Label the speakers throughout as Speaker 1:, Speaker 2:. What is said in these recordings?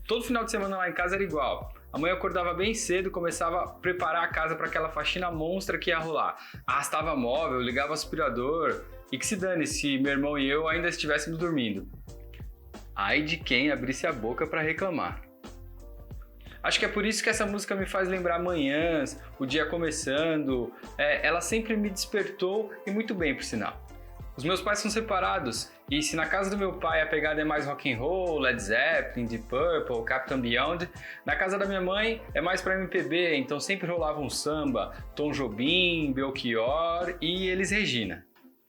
Speaker 1: Todo final de semana lá em casa era igual. A mãe acordava bem cedo, começava a preparar a casa para aquela faxina monstra que ia rolar. Arrastava móvel, ligava aspirador e que se dane se meu irmão e eu ainda estivéssemos dormindo. Ai de quem abrisse a boca para reclamar. Acho que é por isso que essa música me faz lembrar manhãs, o dia começando. Ela sempre me despertou e muito bem, por sinal. Os meus pais são separados e se na casa do meu pai a pegada é mais rock and roll, Led Zeppelin, Deep Purple, Captain Beyond, na casa da minha mãe é mais pra MPB, então sempre rolava um samba, Tom Jobim, Belchior e Elis Regina.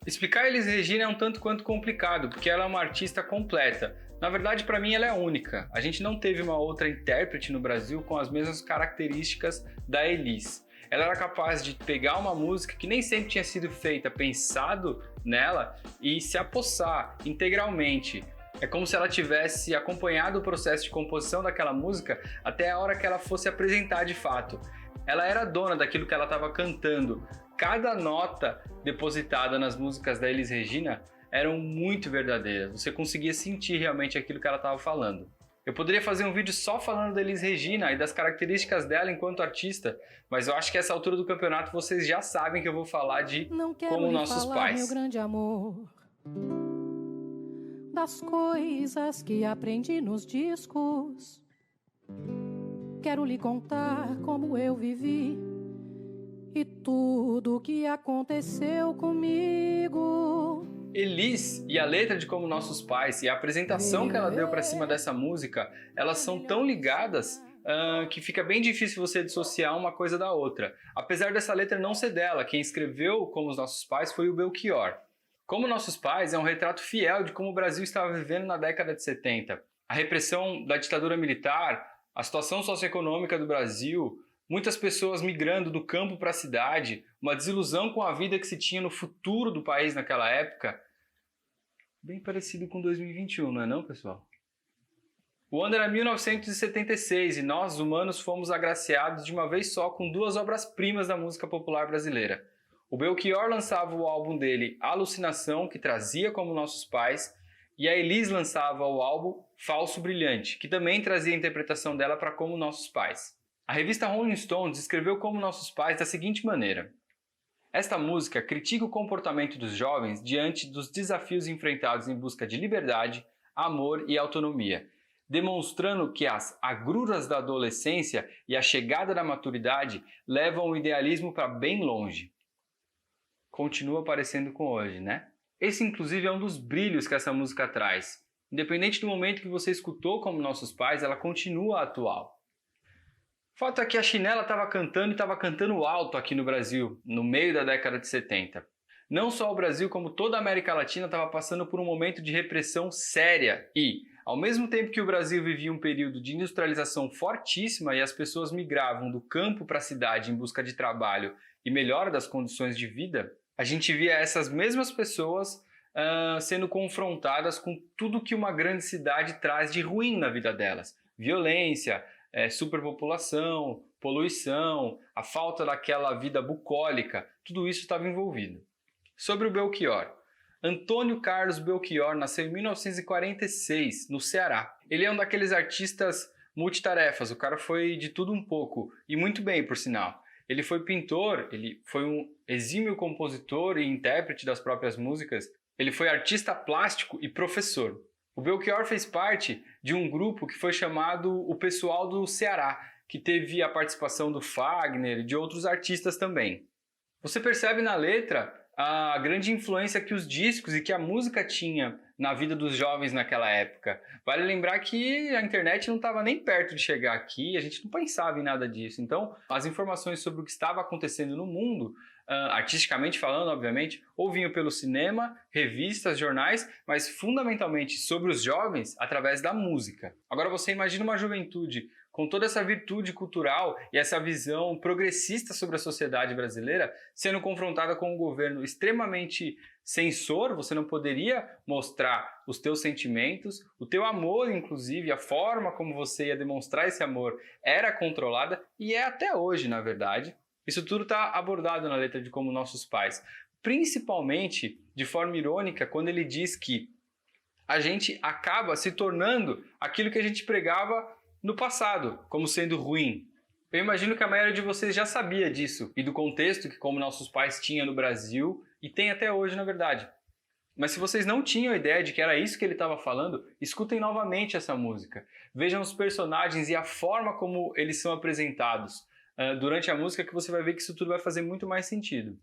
Speaker 1: Explicar Elis Regina é um tanto quanto complicado, porque ela é uma artista completa. Na verdade, para mim ela é única. A gente não teve uma outra intérprete no Brasil com as mesmas características da Elis. Ela era capaz de pegar uma música que nem sempre tinha sido feita, pensado nela e se apossar integralmente. É como se ela tivesse acompanhado o processo de composição daquela música até a hora que ela fosse apresentar de fato. Ela era dona daquilo que ela estava cantando. Cada nota depositada nas músicas da Elis Regina eram muito verdadeiras. Você conseguia sentir realmente aquilo que ela estava falando. Eu poderia fazer um vídeo só falando da Elis Regina e das características dela enquanto artista, mas eu acho que essa altura do campeonato vocês já sabem que eu vou falar de Como Nossos Pais.
Speaker 2: Meu grande amor, das coisas que aprendi nos discos. Quero lhe contar como eu vivi e tudo o que aconteceu comigo.
Speaker 1: Elis e a letra de Como Nossos Pais e a apresentação que ela deu para cima dessa música, elas são tão ligadas que fica bem difícil você dissociar uma coisa da outra. Apesar dessa letra não ser dela, quem escreveu Como os Nossos Pais foi o Belchior. Como Nossos Pais é um retrato fiel de como o Brasil estava vivendo na década de 70. A repressão da ditadura militar, a situação socioeconômica do Brasil, muitas pessoas migrando do campo para a cidade, uma desilusão com a vida que se tinha no futuro do país naquela época. Bem parecido com 2021, não é não, pessoal? O ano era 1976 e nós, humanos, fomos agraciados de uma vez só com duas obras-primas da música popular brasileira. O Belchior lançava o álbum dele Alucinação, que trazia Como Nossos Pais, e a Elis lançava o álbum Falso Brilhante, que também trazia a interpretação dela para Como Nossos Pais. A revista Rolling Stone descreveu Como Nossos Pais da seguinte maneira: esta música critica o comportamento dos jovens diante dos desafios enfrentados em busca de liberdade, amor e autonomia, demonstrando que as agruras da adolescência e a chegada da maturidade levam o idealismo para bem longe. Continua aparecendo com hoje, né? Esse, inclusive, é um dos brilhos que essa música traz. Independente do momento que você escutou Como Nossos Pais, ela continua atual. O fato é que a Chinela estava cantando e estava cantando alto aqui no Brasil, no meio da década de 70. Não só o Brasil, como toda a América Latina estava passando por um momento de repressão séria e, ao mesmo tempo que o Brasil vivia um período de industrialização fortíssima e as pessoas migravam do campo para a cidade em busca de trabalho e melhora das condições de vida, a gente via essas mesmas pessoas sendo confrontadas com tudo que uma grande cidade traz de ruim na vida delas. Violência, superpopulação, poluição, a falta daquela vida bucólica, tudo isso estava envolvido. Sobre o Belchior. Antônio Carlos Belchior nasceu em 1946, no Ceará. Ele é um daqueles artistas multitarefas, o cara foi de tudo um pouco, e muito bem, por sinal. Ele foi pintor, ele foi um exímio compositor e intérprete das próprias músicas, ele foi artista plástico e professor. O Belchior fez parte de um grupo que foi chamado o Pessoal do Ceará, que teve a participação do Fagner e de outros artistas também. Você percebe na letra a grande influência que os discos e que a música tinha na vida dos jovens naquela época. Vale lembrar que a internet não estava nem perto de chegar aqui, a gente não pensava em nada disso. Então, as informações sobre o que estava acontecendo no mundo, artisticamente falando, obviamente, ou vinham pelo cinema, revistas, jornais, mas fundamentalmente sobre os jovens através da música. Agora você imagina uma juventude com toda essa virtude cultural e essa visão progressista sobre a sociedade brasileira, sendo confrontada com um governo extremamente censor, você não poderia mostrar os teus sentimentos, o teu amor, inclusive, a forma como você ia demonstrar esse amor era controlada e é até hoje, na verdade. Isso tudo está abordado na letra de Como Nossos Pais, principalmente de forma irônica quando ele diz que a gente acaba se tornando aquilo que a gente pregava no passado, como sendo ruim. Eu imagino que a maioria de vocês já sabia disso e do contexto que como nossos pais tinham no Brasil e tem até hoje, na verdade. Mas se vocês não tinham ideia de que era isso que ele estava falando, escutem novamente essa música. Vejam os personagens e a forma como eles são apresentados durante a música, que você vai ver que isso tudo vai fazer muito mais sentido.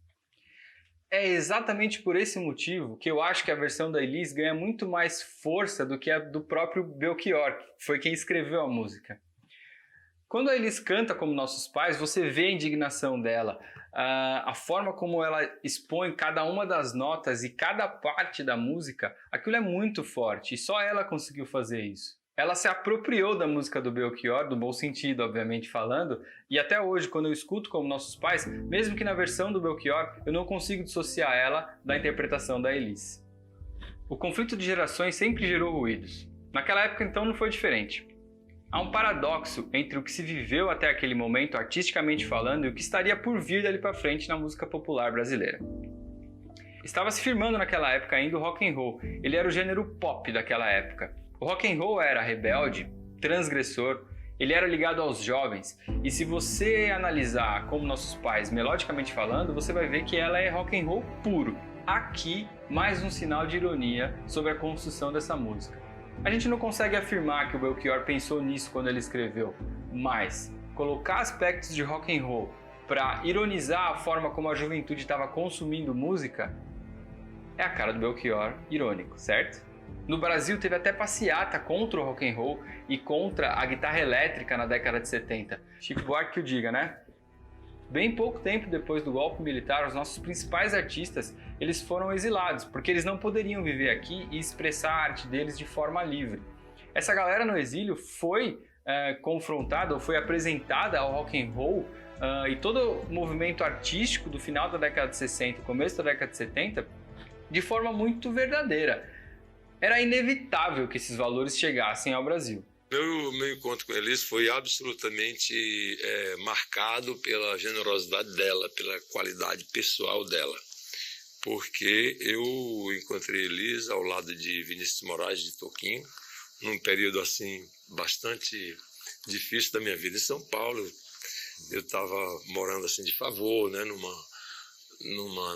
Speaker 1: É exatamente por esse motivo que eu acho que a versão da Elis ganha muito mais força do que a do próprio Belchior, que foi quem escreveu a música. Quando a Elis canta como nossos pais, você vê a indignação dela, a forma como ela expõe cada uma das notas e cada parte da música, aquilo é muito forte e só ela conseguiu fazer isso. Ela se apropriou da música do Belchior, do bom sentido, obviamente falando, e até hoje, quando eu escuto como nossos pais, mesmo que na versão do Belchior, eu não consigo dissociar ela da interpretação da Elis. O conflito de gerações sempre gerou ruídos. Naquela época, então, não foi diferente. Há um paradoxo entre o que se viveu até aquele momento, artisticamente falando, e o que estaria por vir dali para frente na música popular brasileira. Estava se firmando naquela época ainda o rock and roll. Ele era o gênero pop daquela época. O rock and roll era rebelde, transgressor, ele era ligado aos jovens. E se você analisar como nossos pais, melodicamente falando, você vai ver que ela é rock and roll puro. Aqui, mais um sinal de ironia sobre a construção dessa música. A gente não consegue afirmar que o Belchior pensou nisso quando ele escreveu, mas colocar aspectos de rock and roll para ironizar a forma como a juventude estava consumindo música é a cara do Belchior irônico, certo? No Brasil teve até passeata contra o rock and roll e contra a guitarra elétrica na década de 70. Chico Buarque que o diga, né? Bem pouco tempo depois do golpe militar, os nossos principais artistas eles foram exilados, porque eles não poderiam viver aqui e expressar a arte deles de forma livre. Essa galera no exílio foi confrontada ou foi apresentada ao rock and roll e todo o movimento artístico do final da década de 60 e começo da década de 70 de forma muito verdadeira. Era inevitável que esses valores chegassem ao Brasil.
Speaker 3: Meu encontro com a Elis foi absolutamente marcado pela generosidade dela, pela qualidade pessoal dela. Porque eu encontrei a Elis ao lado de Vinícius de Moraes de Toquinho, num período assim bastante difícil da minha vida em São Paulo. Eu estava morando assim de favor, né,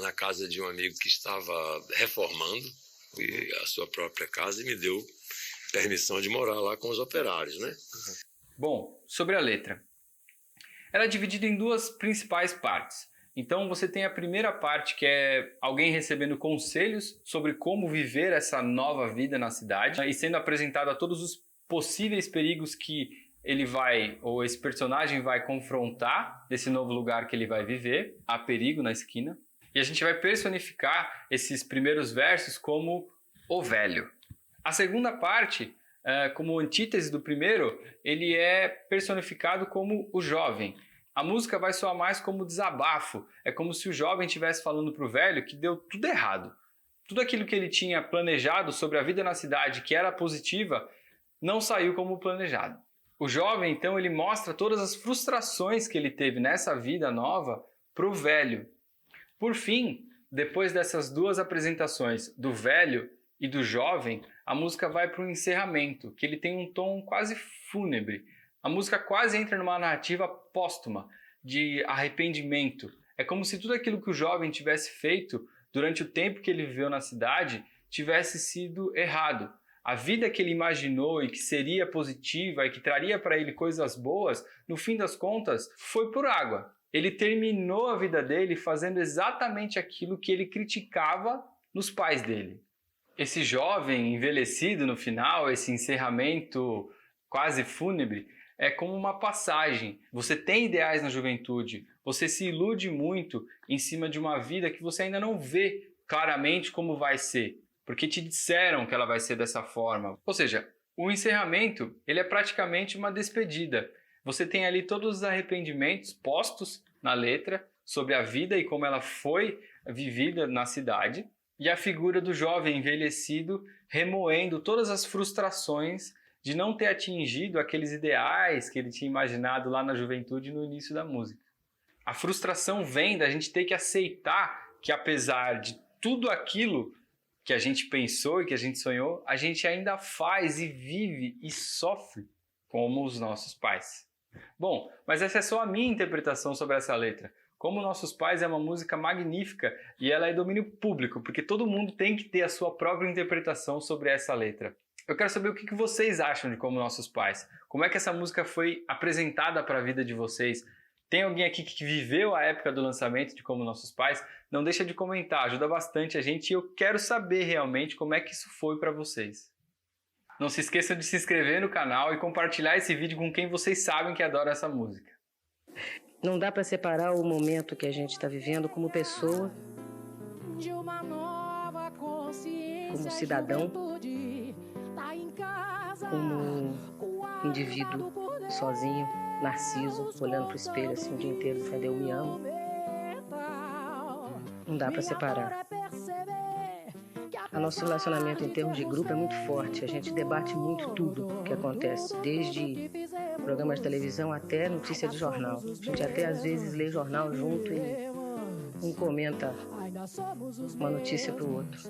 Speaker 3: na casa de um amigo que estava reformando a sua própria casa e me deu permissão de morar lá com os operários, né?
Speaker 1: Bom, sobre a letra. Ela é dividida em duas principais partes. Então você tem a primeira parte, que é alguém recebendo conselhos sobre como viver essa nova vida na cidade e sendo apresentado a todos os possíveis perigos que ele vai, ou esse personagem vai confrontar desse novo lugar que ele vai viver. Há perigo na esquina. E a gente vai personificar esses primeiros versos como o velho. A segunda parte, como antítese do primeiro, ele é personificado como o jovem. A música vai soar mais como desabafo. É como se o jovem estivesse falando para o velho que deu tudo errado. Tudo aquilo que ele tinha planejado sobre a vida na cidade, que era positiva, não saiu como planejado. O jovem, então, ele mostra todas as frustrações que ele teve nessa vida nova para o velho. Por fim, depois dessas duas apresentações do velho e do jovem, a música vai para o encerramento, que ele tem um tom quase fúnebre. A música quase entra numa narrativa póstuma, de arrependimento. É como se tudo aquilo que o jovem tivesse feito durante o tempo que ele viveu na cidade tivesse sido errado. A vida que ele imaginou e que seria positiva e que traria para ele coisas boas, no fim das contas, foi por água. Ele terminou a vida dele fazendo exatamente aquilo que ele criticava nos pais dele. Esse jovem envelhecido no final, esse encerramento quase fúnebre, é como uma passagem. Você tem ideais na juventude, você se ilude muito em cima de uma vida que você ainda não vê claramente como vai ser, porque te disseram que ela vai ser dessa forma. Ou seja, o encerramento ele é praticamente uma despedida. Você tem ali todos os arrependimentos postos na letra sobre a vida e como ela foi vivida na cidade, e a figura do jovem envelhecido remoendo todas as frustrações de não ter atingido aqueles ideais que ele tinha imaginado lá na juventude no início da música. A frustração vem da gente ter que aceitar que, apesar de tudo aquilo que a gente pensou e que a gente sonhou, a gente ainda faz e vive e sofre como os nossos pais. Bom, mas essa é só a minha interpretação sobre essa letra. Como Nossos Pais é uma música magnífica e ela é domínio público, porque todo mundo tem que ter a sua própria interpretação sobre essa letra. Eu quero saber o que vocês acham de Como Nossos Pais. Como é que essa música foi apresentada para a vida de vocês? Tem alguém aqui que viveu a época do lançamento de Como Nossos Pais? Não deixa de comentar, ajuda bastante a gente e eu quero saber realmente como é que isso foi para vocês. Não se esqueçam de se inscrever no canal e compartilhar esse vídeo com quem vocês sabem que adora essa música.
Speaker 4: Não dá para separar o momento que a gente está vivendo como pessoa, como cidadão, como indivíduo sozinho, narciso, olhando pro espelho assim o dia inteiro, dizendo eu me amo. Não dá para separar. O nosso relacionamento em termos de grupo é muito forte. A gente debate muito tudo o que acontece, desde programas de televisão até notícia de jornal. A gente até às vezes lê jornal junto e um comenta uma notícia para o outro.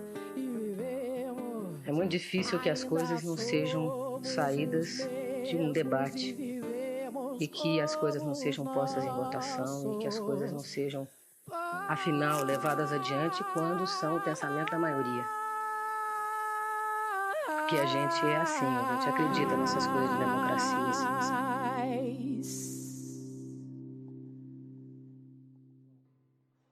Speaker 4: É muito difícil que as coisas não sejam saídas de um debate e que as coisas não sejam postas em votação e que as coisas não sejam, afinal, levadas adiante quando são o pensamento da maioria. Porque a gente é assim, a gente acredita nessas coisas de democracia, assim.